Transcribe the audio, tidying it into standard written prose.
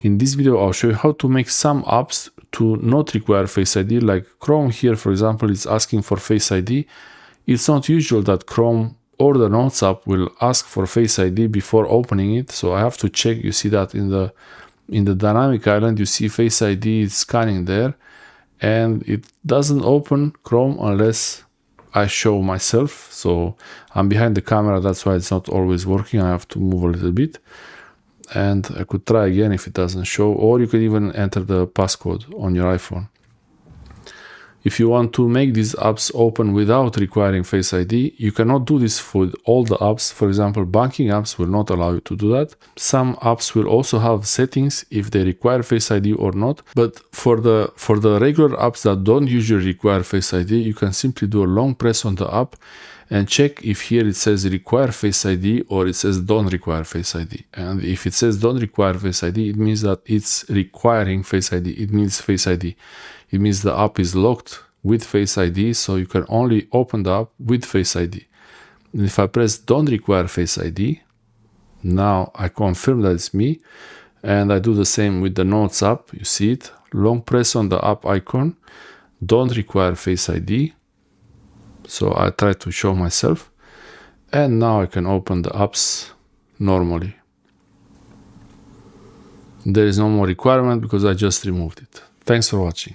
In this video, I'll show you how to make some apps to not require Face ID, like Chrome here, for example, is asking for Face ID. It's not usual that Chrome or the Notes app will ask for Face ID before opening it, so I have to check. You see that in the dynamic island, you see Face ID is scanning there, and it doesn't open Chrome unless I show myself. So I'm behind the camera, that's why it's not always working. I have to move a little bit. And I could try again if it doesn't show, or you could even enter the passcode on your iPhone. If you want to make these apps open without requiring Face ID, you cannot do this for all the apps. For example, banking apps will not allow you to do that. Some apps will also have settings if they require Face ID or not. But for the regular apps that don't usually require Face ID, you can simply do a long press on the app and check if here it says require Face ID or it says don't require Face ID. And if it says don't require Face ID, it means that it's requiring Face ID. It means Face ID. It means the app is locked with Face ID, so you can only open the app with Face ID. And if I press don't require Face ID, now I confirm that it's me, and I do the same with the Notes app. You see it, long press on the app icon, don't require Face ID. So I try to show myself, and now I can open the apps normally. There is no more requirement because I just removed it. Thanks for watching.